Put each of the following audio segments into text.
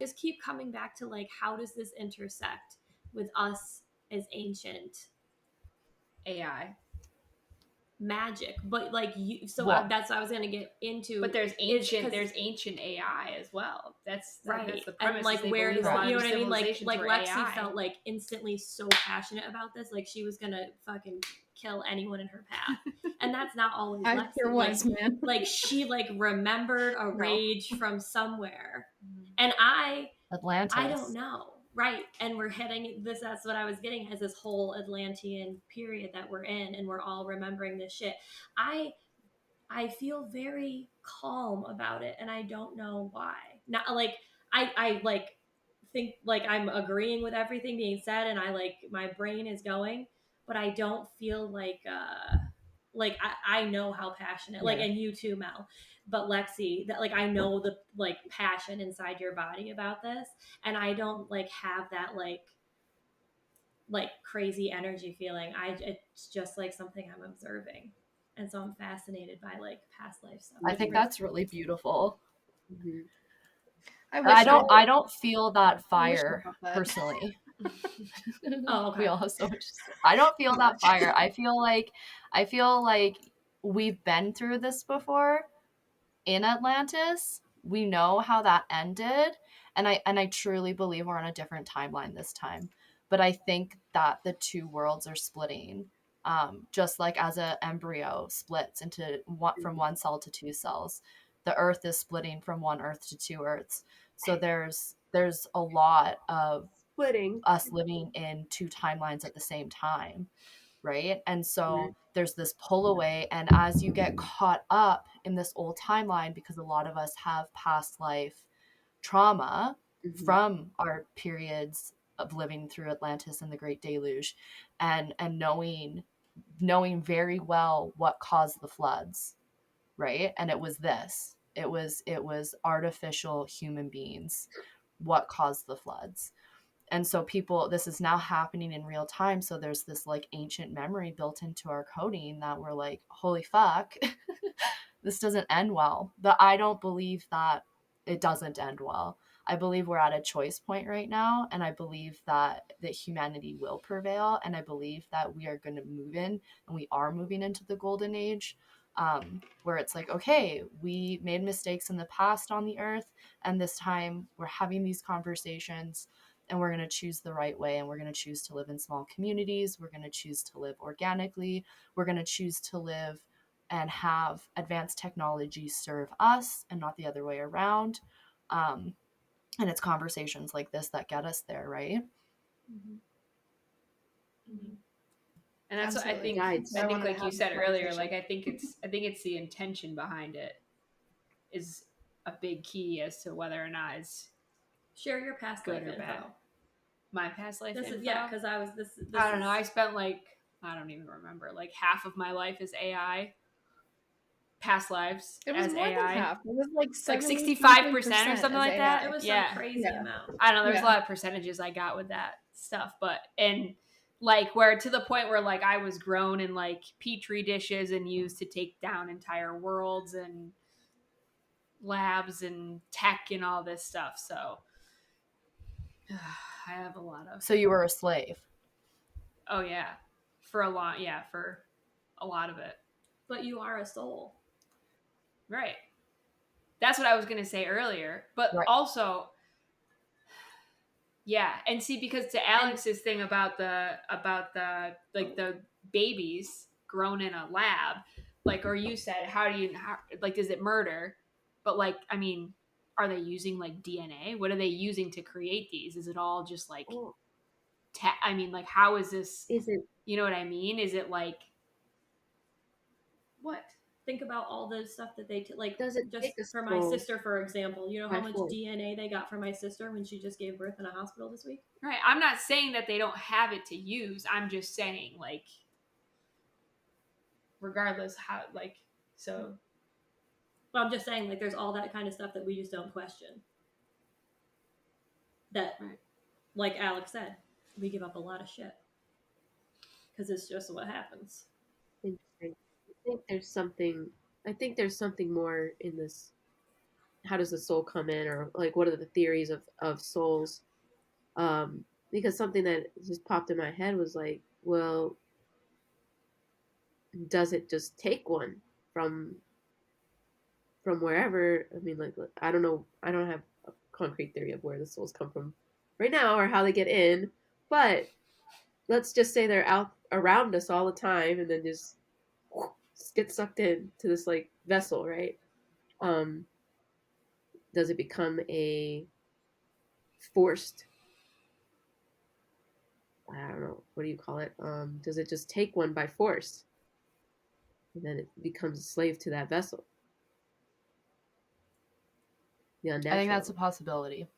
just keep coming back to like, how does this intersect with us as ancient AI. magic? But like that's what I was gonna get into. But there's ancient AI as well. That's right. the premise. And like, where does you know what I mean? Like Lexi AI. felt like instantly so passionate about this, like she was gonna fucking kill anyone in her path, and that's not always I Lexi. sure was, man. Like she like remembered a rage from somewhere, and Atlantis. I don't know. Right. And we're hitting this. That's what I was getting as this whole Atlantean period that we're in, and we're all remembering this shit. I feel very calm about it, and I don't know why. Not like I like think like I'm agreeing with everything being said, and I like my brain is going, but I don't feel like I know how passionate, like, and you too, Mel, but Lexi, that like I know the like passion inside your body about this, and I don't like have that like crazy energy feeling. It's just like something I'm observing, and so I'm fascinated by like past life stuff. I think that's really beautiful. Mm-hmm. I don't feel that fire personally. Oh, okay. We all have so much. I don't feel that fire. I feel like we've been through this before in Atlantis. We know how that ended, and I truly believe we're on a different timeline this time. But I think that the two worlds are splitting, just like as an embryo splits into from one cell to two cells. The Earth is splitting from one Earth to two Earths. So there's a lot of splitting us living in two timelines at the same time, right? And so there's this pull away, and as you get caught up in this old timeline, because a lot of us have past life trauma from our periods of living through Atlantis and the Great Deluge, and knowing very well what caused the floods, right? And it was artificial human beings what caused the floods. And so this is now happening in real time. So there's this like ancient memory built into our coding that we're like, holy fuck, this doesn't end well. But I don't believe that it doesn't end well. I believe we're at a choice point right now. And I believe that humanity will prevail. And I believe that we are going to move in, and we are moving into the golden age, where it's like, okay, we made mistakes in the past on the earth. And this time we're having these conversations, and we're going to choose the right way, and we're going to choose to live in small communities. We're going to choose to live organically. We're going to choose to live and have advanced technology serve us and not the other way around. And it's conversations like this that get us there, right? And that's Absolutely. what I think like you said earlier, like I think it's the intention behind it is a big key as to whether or not it's share your past good life or bad. info. My past life info? Yeah, because I was this I don't know. I spent like, I don't even remember, like half of my life as AI. Past lives it was as more AI. Than half. It was like 65% or something like that. It was some crazy amount. I don't know. There's a lot of percentages I got with that stuff, but and like where to the point where like I was grown in like petri dishes and used to take down entire worlds and labs and tech and all this stuff. So I have a lot of. So you were a slave. Oh yeah, for a lot of it. But you are a soul. Right. That's what I was going to say earlier. But also, yeah. And see, because to Alex's thing about the like the babies grown in a lab, like, or you said, like, is it murder? But like, I mean, are they using like DNA? What are they using to create these? Is it all just like, I mean, like, how is this? Is it? You know what I mean? Is it like, what? Think about all the stuff that they like. Does it just for my sister, for example? You know how much DNA they got from my sister when she just gave birth in a hospital this week? Right. I'm not saying that they don't have it to use. I'm just saying, like, regardless how, like, so. But I'm just saying, like, there's all that kind of stuff that we just don't question. That, like Alex said, we give up a lot of shit because it's just what happens. Interesting. I think there's something more in this how does the soul come in, or like what are the theories of souls? Because something that just popped in my head was like, well, does it just take one from wherever? I mean, like, I don't know, I don't have a concrete theory of where the souls come from right now or how they get in, but let's just say they're out around us all the time and then just get sucked in to this like vessel, right? Um, does it become a forced, I don't know, what do you call it? Does it just take one by force? And then it becomes a slave to that vessel. The I think that's unnatural. a possibility.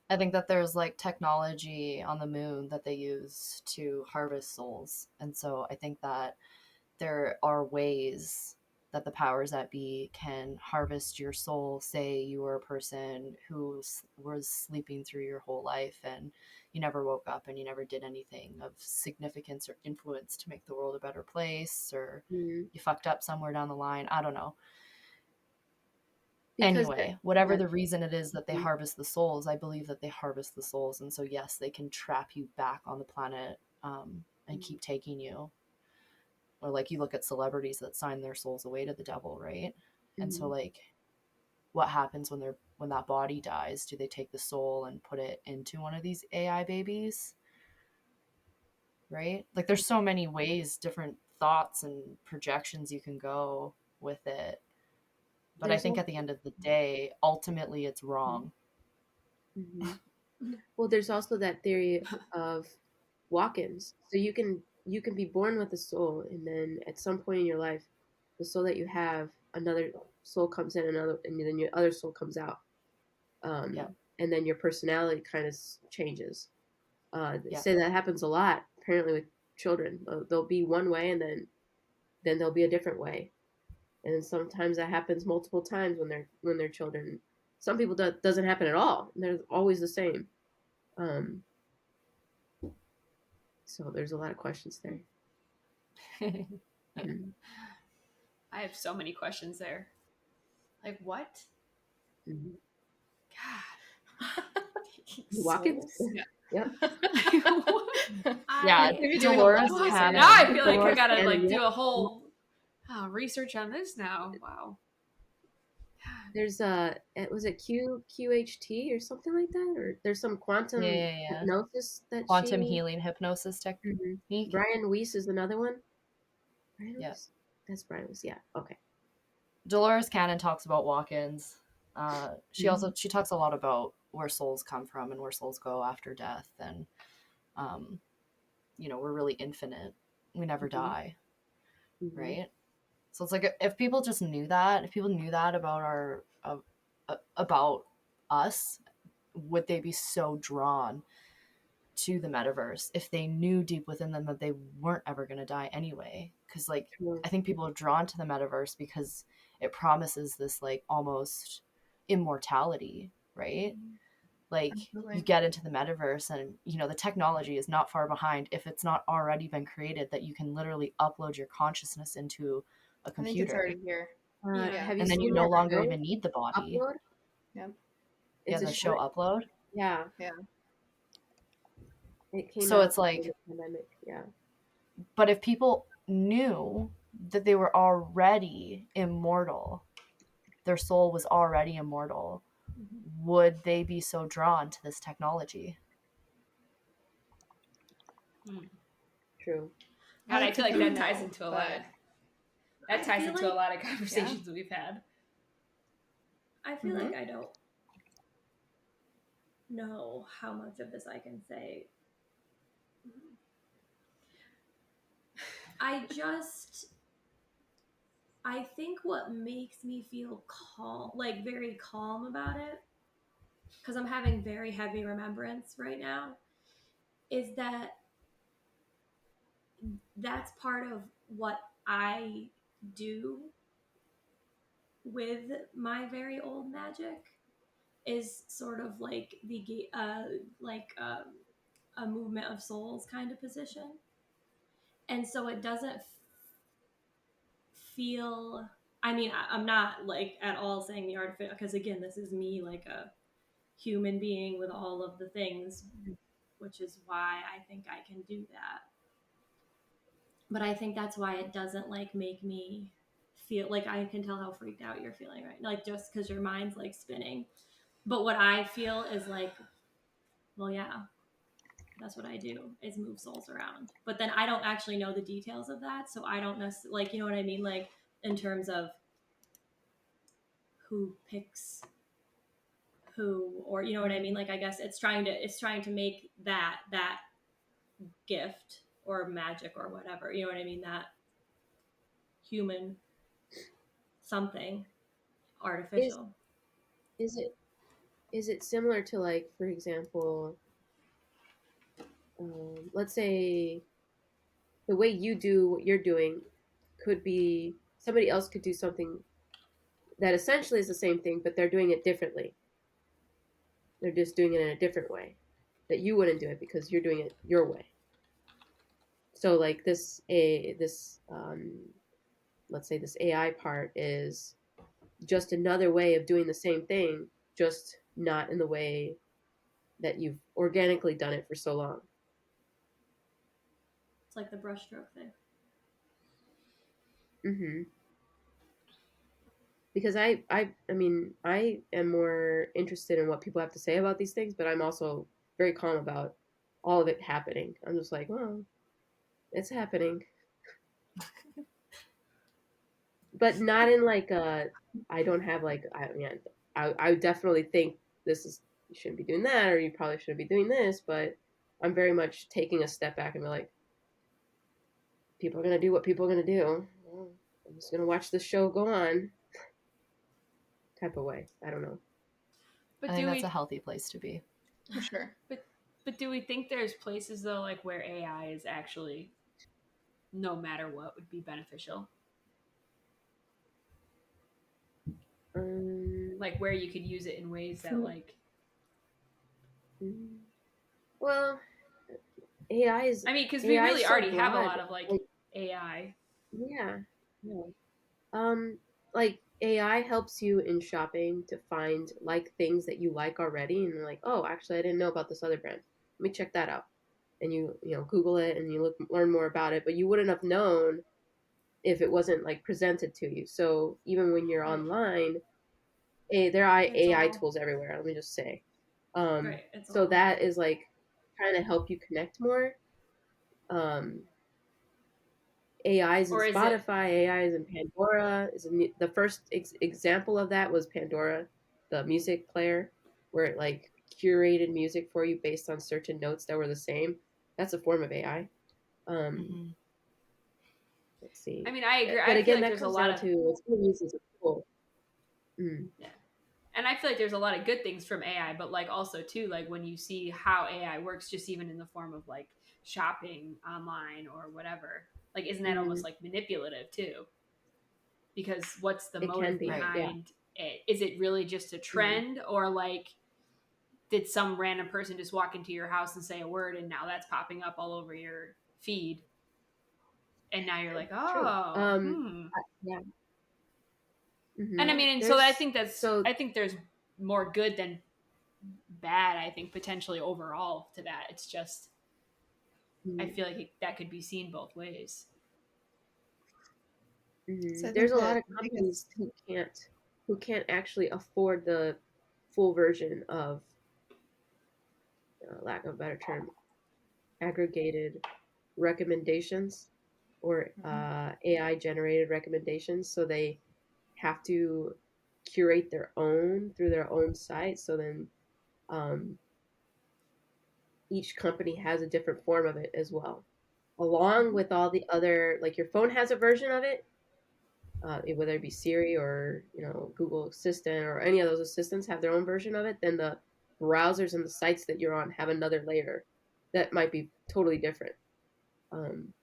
I think that there's like technology on the moon that they use to harvest souls. And so I think that there are ways that the powers that be can harvest your soul. Say you were a person who was sleeping through your whole life and you never woke up and you never did anything of significance or influence to make the world a better place, or Mm-hmm. you fucked up somewhere down the line. I don't know. Because Anyway, whatever yeah. the reason it is that they Mhm. harvest the souls, I believe that they harvest the souls. And so, yes, they can trap you back on the planet and keep taking you. Or like you look at celebrities that sign their souls away to the devil, right? And so Mhm. like what happens when that body dies? Do they take the soul and put it into one of these AI babies? Right? Like there's so many ways, different thoughts and projections you can go with it. But I There's think also, at the end of the day, ultimately it's wrong. mhm. Well, there's also that theory of walk-ins. So you can be born with a soul, and then at some point in your life, the soul that you have, another soul comes in, another, and then your other soul comes out. Yeah. And then your personality kind of changes. They Yeah. say that happens a lot. Apparently, with children, they'll be one way, and then they'll be a different way. And then sometimes that happens multiple times when they're children. Some people doesn't happen at all. They're always the same. Um, so there's a lot of questions there. Mm-hmm. I have so many questions there. Like what? Mm-hmm. God. Walk-ins. Souls? Yep. Yeah, I Dolores What? Cannon. Now I feel like I Dolores gotta Cannon, like yep. do a whole research on this now. Wow. There's was it QHT or something like that, or there's some quantum Yeah. hypnosis that Quantum she. healing hypnosis technique. Brian Weiss is another one. Brian Yeah. Weiss? That's Brian Weiss. Yeah. Okay. Dolores Cannon talks about walk-ins. She Mhm. also talks a lot about where souls come from and where souls go after death, and we're really infinite. We never Mhm. die, Mhm. right? So it's like if people just knew that, if people knew that about about us, would they be so drawn to the metaverse if they knew deep within them that they weren't ever going to die anyway? Because like Sure. I think people are drawn to the metaverse because it promises this like almost immortality, right? Like Absolutely. you get into the metaverse and the technology is not far behind, if it's not already been created, that you can literally upload your consciousness into a I think it's computer, already here. Yeah. Have you and then you seen no that longer show, even need the body. Upload? Yep. Yeah, It's a the show short. Upload. Yeah. Yeah. It came So out it's like, before the pandemic. Yeah. but if people knew that they were already immortal, their soul was already immortal, would they be so drawn to this technology? True. God, I feel like that ties No, into a but- lot. That I ties feel into a like- lot of conversations that we've had. I feel Mhm. like I don't know how much of this I can say. I think what makes me feel calm, like very calm about it, because I'm having very heavy remembrance right now, is that that's part of what I do with my very old magic, is sort of like a movement of souls kind of position, and so it doesn't feel I mean, I'm not like at all saying the artificial, because again, this is me like a human being with all of the things, which is why I think I can do that. But I think that's why it doesn't like make me feel like, I can tell how freaked out you're feeling right, like just because your mind's like spinning. But what I feel is like, well, yeah, that's what I do, is move souls around. But then I don't actually know the details of that, so I don't necessarily, like, you know what I mean, like in terms of who picks who, or you know what I mean, like I guess it's trying to make that gift or magic or whatever, you know what I mean, that human something Is artificial. is it similar to, like, for example, let's say the way you do what you're doing could be somebody else could do something that essentially is the same thing, but they're doing it differently. They're just doing it in a different way that you wouldn't do it because you're doing it your way. So like let's say this AI part is just another way of doing the same thing, just not in the way that you've organically done it for so long. It's like the brushstroke thing. Mm-hmm. Because I mean, I am more interested in what people have to say about these things, but I'm also very calm about all of it happening. I'm just like, well, it's happening, but not in like I don't have like, I mean, I definitely think this is, you shouldn't be doing that, or you probably shouldn't be doing this, but I'm very much taking a step back and be like, people are gonna do what people are gonna do. Well, I'm just gonna watch the show go on, type of way. I don't know. But I do think that's we? a healthy place to be. For sure. But do we think there's places though, like where AI is actually, no matter what, would be beneficial? Um, Like where you could use it in ways that like. well, AI is I mean, because we AI really is so already have a broad. lot of like Like, AI. yeah, yeah. Like AI helps you in shopping to find like things that you like already, and you're like, oh, actually, I didn't know about this other brand. Let me check that out. And you know Google it and you learn more about it, but you wouldn't have known if it wasn't like presented to you. So even when you're Right. online, there are It's AI all tools everywhere. Let me just say. right. It's So all that is like trying to help you connect more. Um, AIs in Or is it? Spotify, AIs in Pandora. The first example of that was Pandora, the music player, where it like curated music for you based on certain notes that were the same. That's a form of AI. Um, Mm-hmm. let's see. I mean, I agree. But I feel again, like that there's a comes lot down of. to it's being used as a tool. Mm. Yeah. And I feel like there's a lot of good things from AI, but like also too, like when you see how AI works, just even in the form of like shopping online or whatever, like isn't that almost Mm. like manipulative too? Because what's the It can motive be, Right. yeah. behind it? Is it really just a Mm. trend, or like did some random person just walk into your house and say a word and now that's popping up all over your feed? And now you're like, True. oh, hmm. Yeah. And I Mm-hmm. mean, and so There's so I think there's more good than bad, I think, potentially overall to that. It's just, I mm, feel like that could be seen both ways. So I there's think a lot that of the companies biggest, who can't actually afford the full version of, lack of a better term, aggregated recommendations or Mhm. AI generated recommendations. So they have to curate their own through their own site. So then um, each company has a different form of it as well, along with all the other, like your phone has a version of it, whether it be Siri or Google Assistant or any of those assistants have their own version of it. Then the browsers and the sites that you're on have another layer that might be totally different. Um,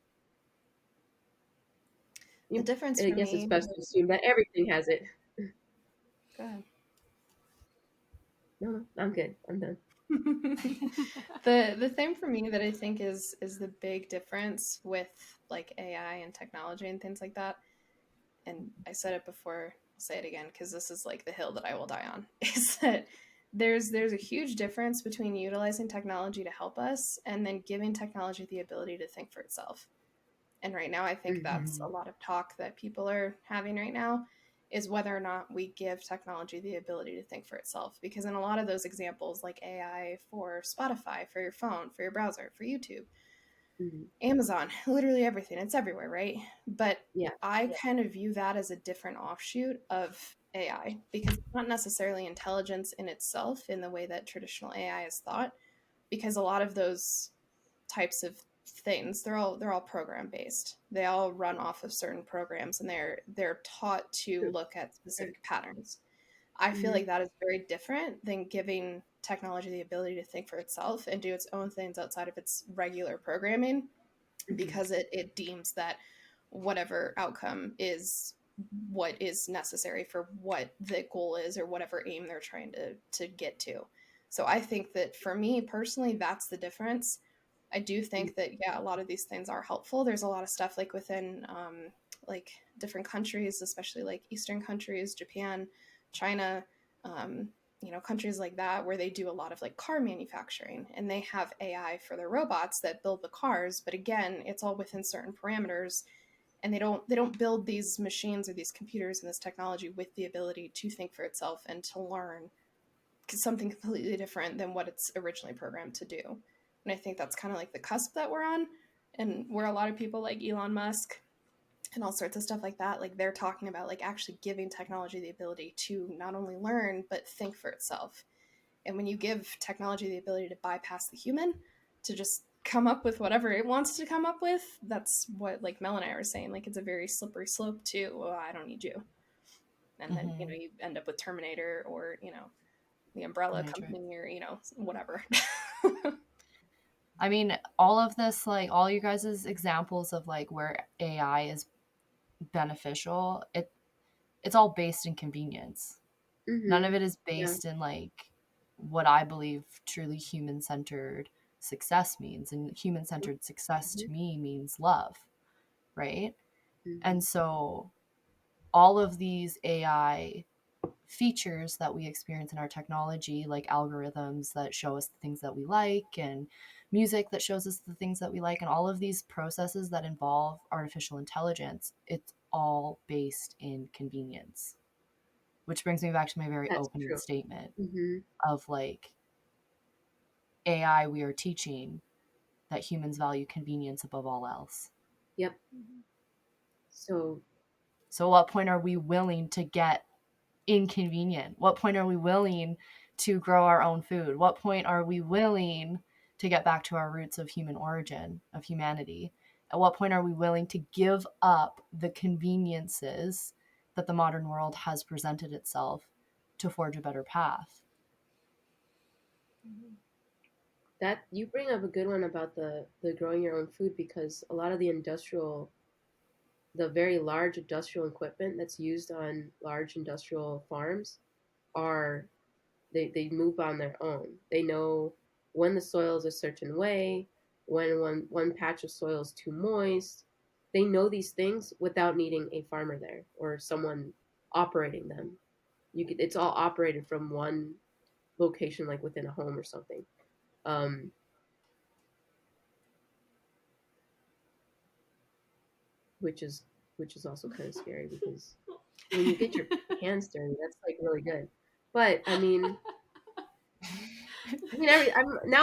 the difference I for guess it's me, best to assume that everything has it. go ahead. No, I'm good. I'm done. The thing for me that I think is the big difference with like AI and technology and things like that and I said it before, I'll say it again because this is like the hill that I will die on, is that there's a huge difference between utilizing technology to help us and then giving technology the ability to think for itself. And right now, I think that's a lot of talk that people are having right now, is whether or not we give technology the ability to think for itself. Because in a lot of those examples, like AI for Spotify, for your phone, for your browser, for YouTube, Amazon, literally everything, it's everywhere, right? But Yeah. I kind of view that as a different offshoot of AI, because it's not necessarily intelligence in itself in the way that traditional AI is thought, because a lot of those types of things, they're all program based. They all run off of certain programs, and they're taught to look at specific patterns. I feel like that is very different than giving technology the ability to think for itself and do its own things outside of its regular programming, because it deems that whatever outcome is what is necessary for what the goal is or whatever aim they're trying to get to. So I think that for me personally, that's the difference. I do think that, yeah, a lot of these things are helpful. There's a lot of stuff like within like different countries, especially like Eastern countries, Japan, China, um, countries like that, where they do a lot of like car manufacturing, and they have AI for their robots that build the cars. But again, it's all within certain parameters, and they don't build these machines or these computers and this technology with the ability to think for itself and to learn something completely different than what it's originally programmed to do. And I think that's kind of like the cusp that we're on, and where a lot of people like Elon Musk and all sorts of stuff like that, like they're talking about like actually giving technology the ability to not only learn but think for itself. And when you give technology the ability to bypass the human, to just come up with whatever it wants to come up with, that's what like Mel and I were saying, like it's a very slippery slope to, well, I don't need you. And then you end up with Terminator, or the Umbrella Company, or whatever. I mean, all of this, like all you guys' examples of like where AI is beneficial, it's all based in convenience. None of it is based in like what I believe truly human-centered success means. And human-centered success to me means love, right? And so all of these AI features that we experience in our technology, like algorithms that show us the things that we like, and music that shows us the things that we like, and all of these processes that involve artificial intelligence, it's all based in convenience. Which brings me back to my very opening statement of like AI, we are teaching that humans value convenience above all else. Yep. So at what point are we willing to get inconvenient? What point are we willing to grow our own food? What point are we willing to get back to our roots of human origin, of humanity? At what point are we willing to give up the conveniences that the modern world has presented itself to forge a better path? that you bring up a good one about the growing your own food, because a lot of the very large industrial equipment that's used on large industrial farms are they move on their own. They know when the soil is a certain way, when one patch of soil is too moist. They know these things without needing a farmer there or someone operating them. It's all operated from one location, like within a home or something. Um, which is also kind of scary, because when you get your hands dirty, that's like really good. But now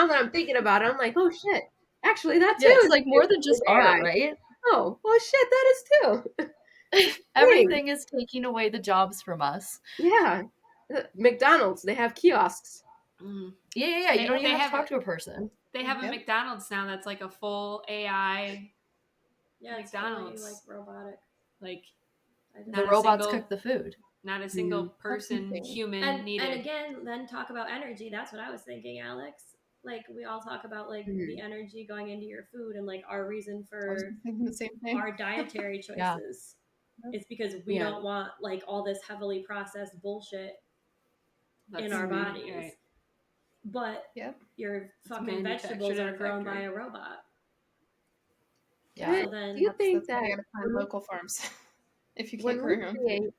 that I'm thinking about it, I'm like, oh shit, actually that too. Yeah, it's is like more than just art, right? Oh, well, shit, that is too. Everything is taking away the jobs from us. Yeah, McDonald's, they have kiosks. Yeah. You don't even have to talk to a person. They have a McDonald's now that's like a full AI. Yeah, McDonald's, it's fully, like robotic. Like the robots cook the food. Not a single person, human needed. And again, then talk about energy. That's what I was thinking, Alex. Like we all talk about like the energy going into your food, and like our reason for the same thing. Our dietary choices. It's because we don't want like all this heavily processed bullshit in our bodies. Right. But your fucking vegetables are grown by a robot. Yeah. So then, do you think that local farms? if you can't when grow we your own create food.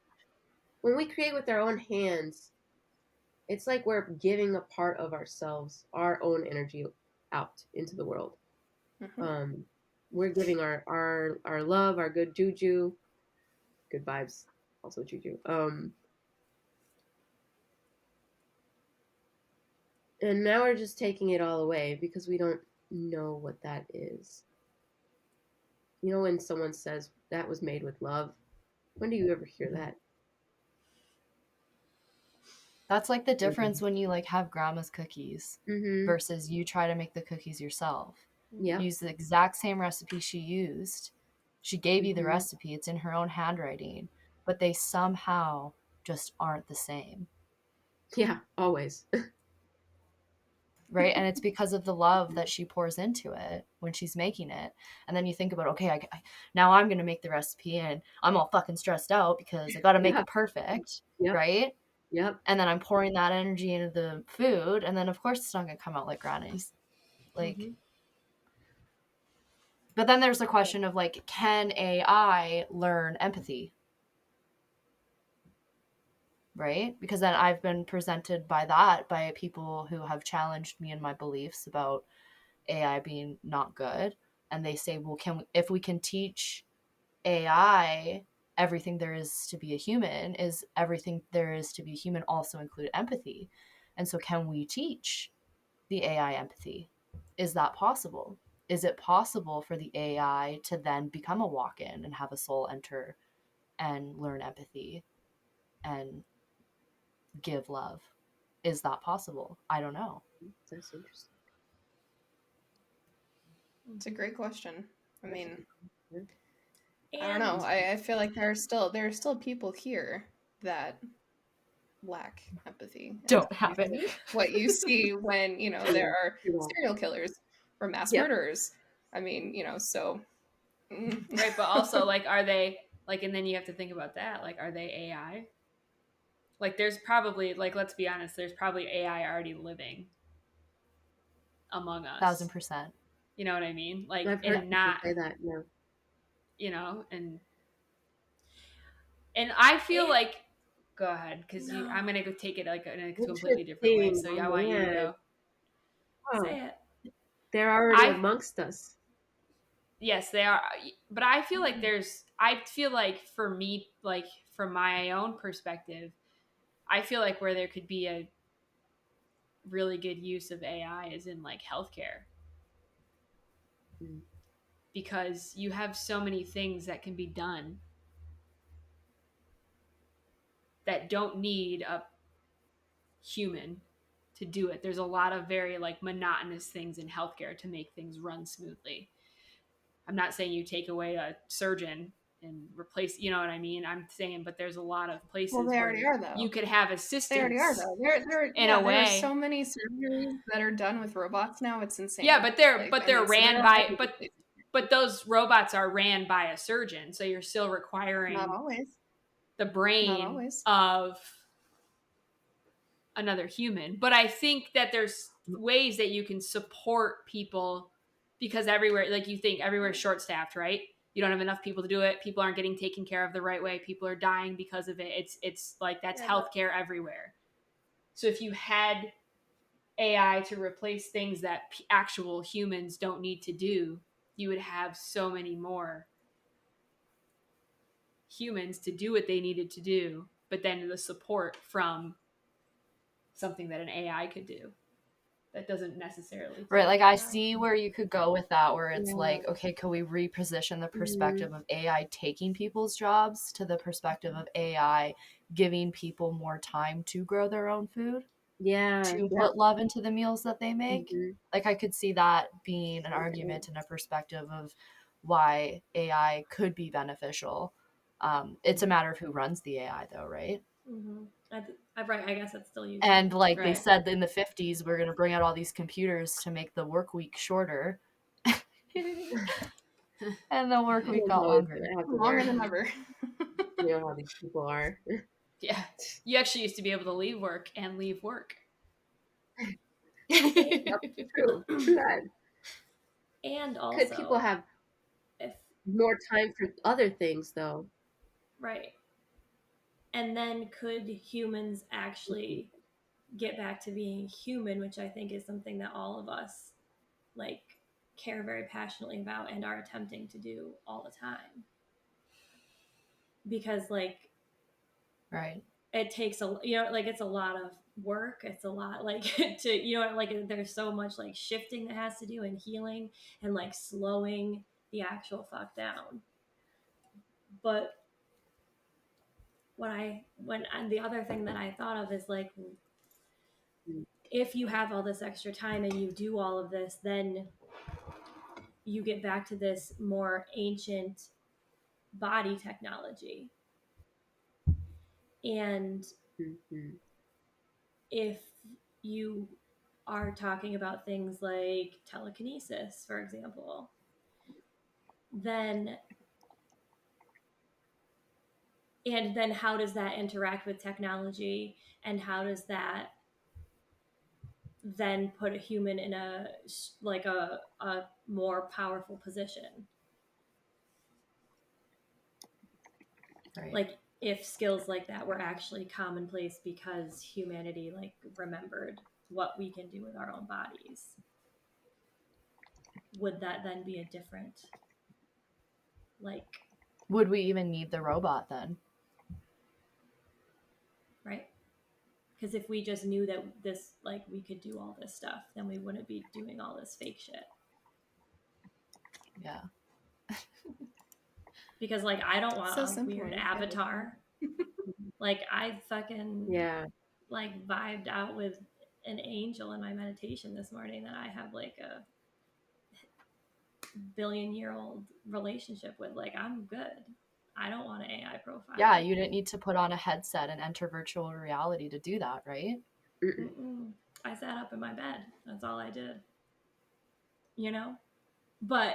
when we create with our own hands, it's like we're giving a part of ourselves, our own energy out into the world. Mhm. We're giving our love, our good juju, good vibes, also juju. And now we're just taking it all away because we don't know what that is. You know, when someone says that was made with love, when do you ever hear that? That's like the difference when you like have grandma's cookies Mm-hmm. versus you try to make the cookies yourself. Yep. Use the exact same recipe she used. She gave you the Mm-hmm. recipe. It's in her own handwriting, but they somehow just aren't the same. Yeah, always. Right, and it's because of the love that she pours into it when she's making it. And then you think about, okay, now I'm gonna make the recipe and I'm all fucking stressed out because I gotta make Yeah. it perfect. Yep. Right, Yep. and then I'm pouring that energy into the food, and then of course it's not gonna come out like granny's. Like, Mm-hmm. but then there's the question of like, can AI learn empathy? Right, because then I've been presented by people who have challenged me in my beliefs about AI being not good, and they say, well, if we can teach AI everything there is to be a human, is everything there is to be a human also include empathy? And so can we teach the AI empathy? Is that possible? Is it possible for the AI to then become a walk-in and have a soul enter and learn empathy and give love? Is that possible? I don't know. That's interesting. It's a great question. I mean, And I don't know. I feel like there are still people here that lack empathy. Don't have any. What you see when, there are Yeah. serial killers or mass Yep. murderers. I mean, so Right, but also like, are they like? And then you have to think about that. Like, are they AI? Like, there's probably, like, let's be honest, there's probably AI already living among us. 1000%. You know what I mean? Like, I've heard and people not, say that. Yeah. you know, and I feel like, go ahead, because No. I'm gonna go take it like in a completely different way. Interesting. So Oh I want you to man. go. Huh. Say it. They're already I amongst us. Yes, they are, but I feel like I feel like for me, like from my own perspective, I feel like where there could be a really good use of AI is in like healthcare, Mm. because you have so many things that can be done that don't need a human to do it. There's a lot of very like monotonous things in healthcare to make things run smoothly. I'm not saying you take away a surgeon and replace, you know what I mean? I'm saying, but there's a lot of well, places they where already are though. you could have They already are assistance though. in a There are way. so many surgeries that are done with robots now. It's insane. Yeah, but they're Like, but I they're mean, so there ran are by already places. but those robots are ran by a surgeon, so you're still Not requiring always. the Not brain always. of another human. But I think that there's ways that you can support people, because everywhere, like, you think everywhere's short staffed, right? You don't have enough people to do it. People aren't getting taken care of the right way. People are dying because of it. It's like that's Yeah, healthcare everywhere. So if you had AI to replace things that actual humans don't need to do, you would have so many more humans to do what they needed to do, but then the support from something that an AI could do that doesn't necessarily Right, take like I AI. see where you could go with that, where it's Yeah. like, okay, could we reposition the Mm-hmm. perspective of AI taking people's jobs to the perspective of AI giving people more time to grow their own food, Yeah. to Yep. put love into the meals that they make? Mm-hmm. Like, I could see that being an argument and a perspective of why AI could be beneficial. It's a matter of who runs the AI, though, right? Mm-hmm. I guess it's still useful. And like they Right. said in the 50s, we're going to bring out all these computers to make the work week shorter. And the work week We're got always longer. gonna have to Longer work. than ever. You know how these people are. Yeah. You actually used to be able to leave work and leave work. Yep. True. True that. And Could people also, have if more time for other things though? Right. And then could humans actually get back to being human, which I think is something that all of us like care very passionately about and are attempting to do all the time. Because like Right. it takes a, like it's a lot of work, it's a lot like to, like there's so much like shifting that has to do and healing and like slowing the actual fuck down. But and the other thing that I thought of is like, if you have all this extra time and you do all of this, then you get back to this more ancient body technology. And Mhm. if you are talking about things like telekinesis, for example, then how does that interact with technology, and how does that then put a human in a more powerful position? Right. Like if skills like that were actually commonplace because humanity like remembered what we can do with our own bodies, would that then be a different, like, Would we even need the robot then? right? Because if we just knew that this, like, we could do all this stuff, then we wouldn't be doing all this fake shit. Yeah. Because like I don't want So a simple weird and avatar. Like I fucking Yeah. like vibed out with an angel in my meditation this morning that I have like a billion-year-old relationship with. Like I'm good. I don't want an AI profile. Yeah, you didn't need to put on a headset and enter virtual reality to do that, right? Mm-mm. Mm-mm. I sat up in my bed. That's all I did. You know? But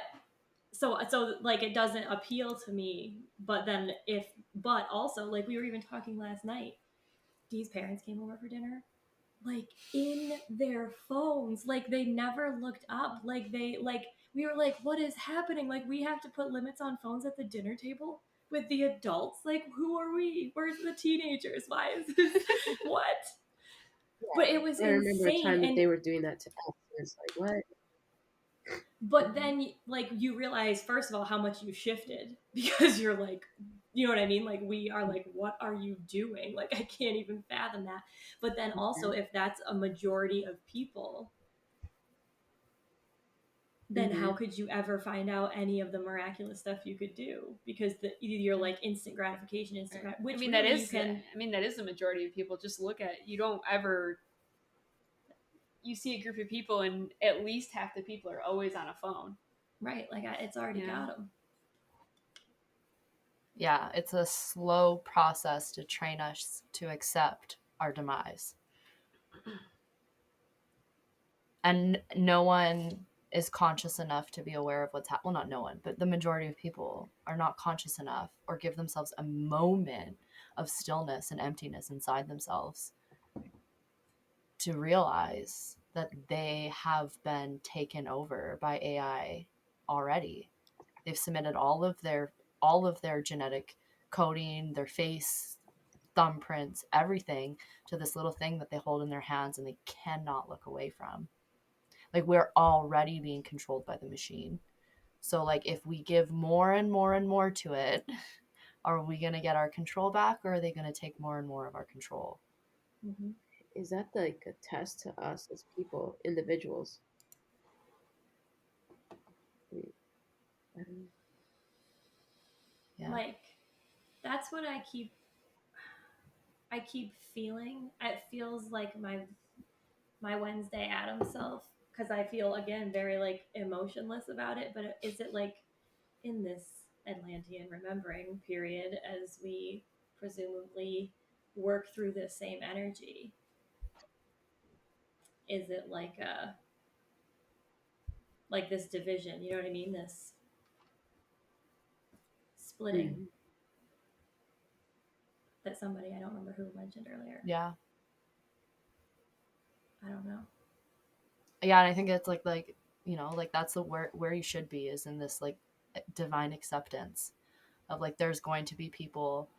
so like it doesn't appeal to me. But then but also like we were even talking last night. Dee's parents came over for dinner, like in their phones, like they never looked up, like they like we were like, what is happening? Like we have to put limits on phones at the dinner table with the adults. Like who are we? Where's the teenagers? Why is this? What? But it was I remember a insane. time that And they were doing that to us. It's like, what? but then like you realize first of all how much you shifted because you're like, you know what I mean, like we are like, what are you doing? Like I can't even fathom that. But then also if that's a majority of people, then how could you ever find out any of the miraculous stuff you could do? Because you're like instant gratification, which I mean, really you can. I mean, that is the majority of people. Just look at, you don't ever, you see a group of people and at least half the people are always on a phone. Right, like it's already got them. Yeah, it's a slow process to train us to accept our demise. And no one is conscious enough to be aware of what's happening. Well, not no one, but the majority of people are not conscious enough or give themselves a moment of stillness and emptiness inside themselves to realize that they have been taken over by AI already. They've submitted all of their genetic coding, their face, thumbprints, everything to this little thing that they hold in their hands and they cannot look away from. Like we're already being controlled by the machine. So like if we give more and more and more to it, are we going to get our control back, or are they going to take more and more of our control? Mm-hmm. Is that like a test to us as people, individuals? I don't know. Yeah. Like that's what I keep feeling. It feels like my Wednesday Adam self, because I feel again very like emotionless about it. But is it like in this Atlantean remembering period as we presumably work through this same energy? Is it like this division? You know what I mean? This splitting Mm-hmm. that somebody, I don't remember who mentioned earlier. Yeah. I don't know. Yeah, and I think it's like you know, like that's the where you should be, is in this like divine acceptance of like there's going to be people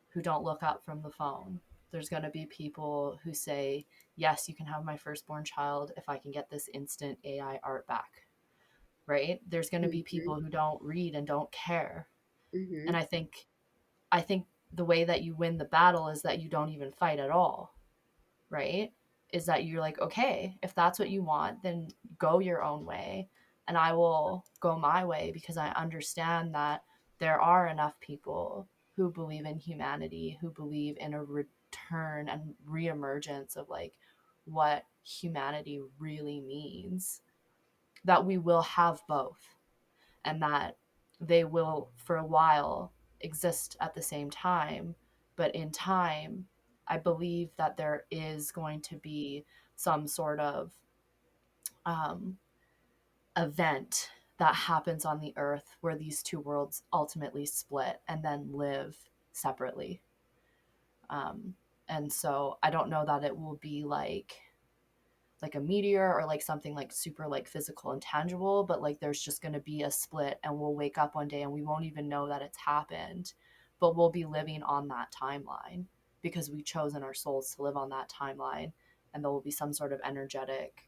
who don't look up from the phone. There's going to be people who say, yes, you can have my firstborn child if I can get this instant AI art back, right? There's going to be people who don't read and don't care. Mm-hmm. And I think the way that you win the battle is that you don't even fight at all, right? Is that you're like, okay, if that's what you want, then go your own way and I will go my way, because I understand that there are enough people who believe in humanity, who believe in a return and reemergence of like what humanity really means, that we will have both, and that they will for a while exist at the same time. But in time, I believe that there is going to be some sort of um, event that happens on the earth where these two worlds ultimately split and then live separately. Um, and so I don't know that it will be like a meteor or like something like super like physical and tangible, but like there's just going to be a split and we'll wake up one day and we won't even know that it's happened, but we'll be living on that timeline because we chosen our souls to live on that timeline, and there will be some sort of energetic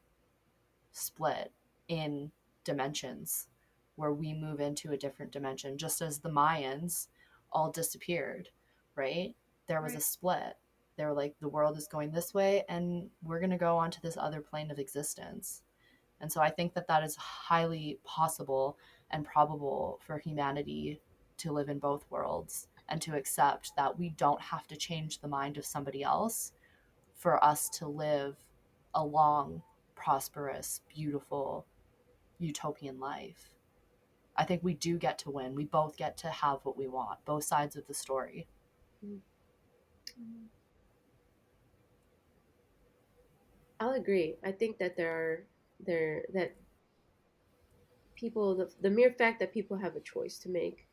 split in dimensions where we move into a different dimension, just as the Mayans all disappeared, right? There was a split. They were like, the world is going this way and we're going to go onto this other plane of existence. And so I think that that is highly possible and probable for humanity to live in both worlds and to accept that we don't have to change the mind of somebody else for us to live a long, prosperous, beautiful, utopian life. I think we do get to win. We both get to have what we want, both sides of the story. I'll agree. I think that that people, the mere fact that people have a choice to make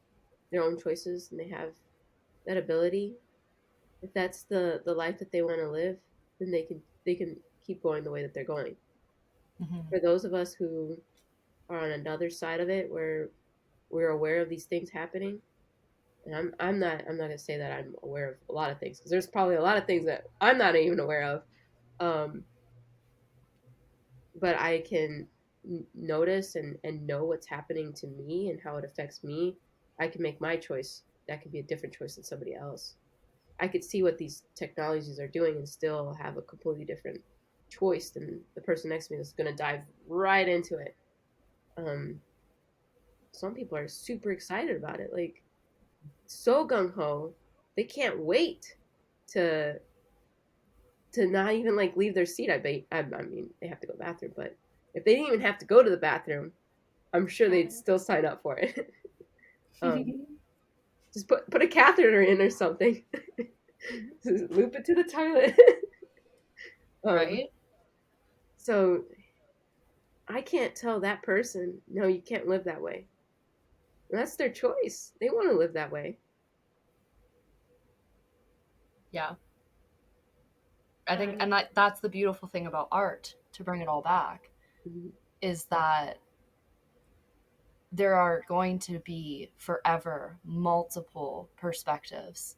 their own choices and they have that ability, if that's the life that they want to live, then they can keep going the way that they're going. Mm-hmm. For those of us who are on another side of it, where we're aware of these things happening, and I'm not gonna say that I'm aware of a lot of things, because there's probably a lot of things that I'm not even aware of, um, but I can notice and know what's happening to me and how it affects me. I can make my choice. That could be a different choice than somebody else. I could see what these technologies are doing and still have a completely different choice than the person next to me that's going to dive right into it. Um, some people are super excited about it, like so gung ho. They can't wait to not even like leave their seat. I mean, they have to go to the bathroom, but if they didn't even have to go to the bathroom, I'm sure they'd still sign up for it. Just put a catheter in or something. Just loop it to the toilet. Right? So I can't tell that person, no, you can't live that way. That's their choice. They want to live that way. Yeah. I think, and that's the beautiful thing about art, to bring it all back, Mm-hmm. is that there are going to be forever multiple perspectives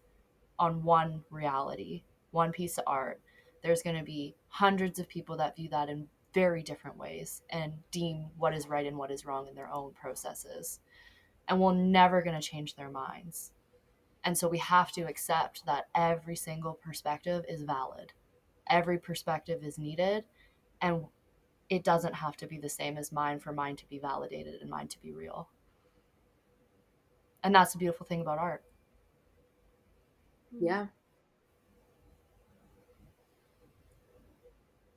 on one reality, one piece of art. There's going to be hundreds of people that view that in very different ways and deem what is right and what is wrong in their own processes. And we're never going to change their minds. And so we have to accept that every single perspective is valid. Every perspective is needed. And it doesn't have to be the same as mine for mine to be validated and mine to be real. And that's the beautiful thing about art. Yeah.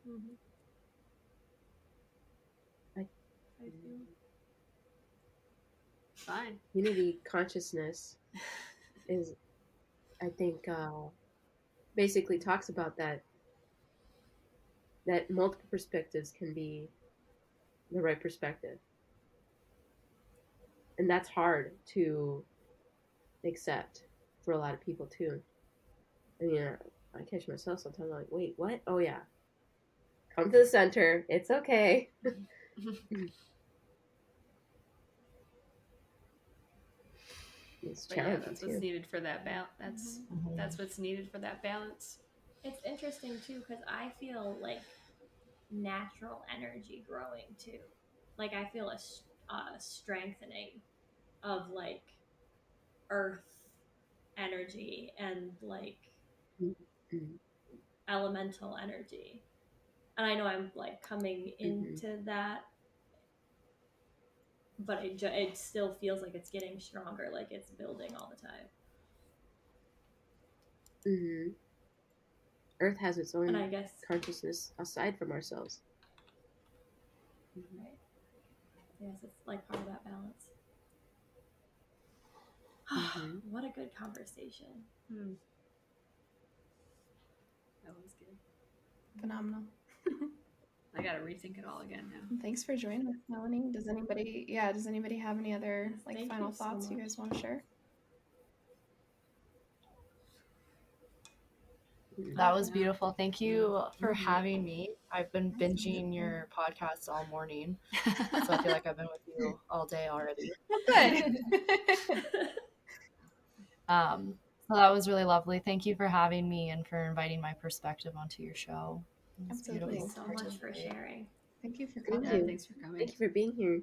Mm-hmm. I feel Fine. Unity consciousness is, I think, basically talks about that multiple perspectives can be the right perspective, and that's hard to accept for a lot of people too. I mean, I catch myself sometimes. I'm like, wait, what? Oh yeah, come to the center. It's okay. It's But yeah, challenging that's what's too. needed for that balance. That's what's needed for that balance. It's interesting too because I feel like natural energy growing too. Like I feel a strengthening of like earth energy and like Mm-hmm. elemental energy. And I know I'm like coming into that, but it still feels like it's getting stronger, like it's building all the time. Mm-hmm. Earth has its And own I guess consciousness aside from ourselves. right. Yes, it's like part of that balance. Mm-hmm. What a good conversation. That was good. Phenomenal. I gotta rethink it all again now. Thanks for joining us, Melanie. Does anybody have any other Yes, like thank final you so thoughts you much. guys want to share? That was beautiful. Thank you for having me. I've been That's binging your podcast all morning, so I feel like I've been with you all day already. Good. So that was really lovely. Thank you for having me and for inviting my perspective onto your show. It was Absolutely. Thank you beautiful so to much for participate. sharing. Thank you for Thank coming. Yeah, you. thanks for coming. Thank you for being here.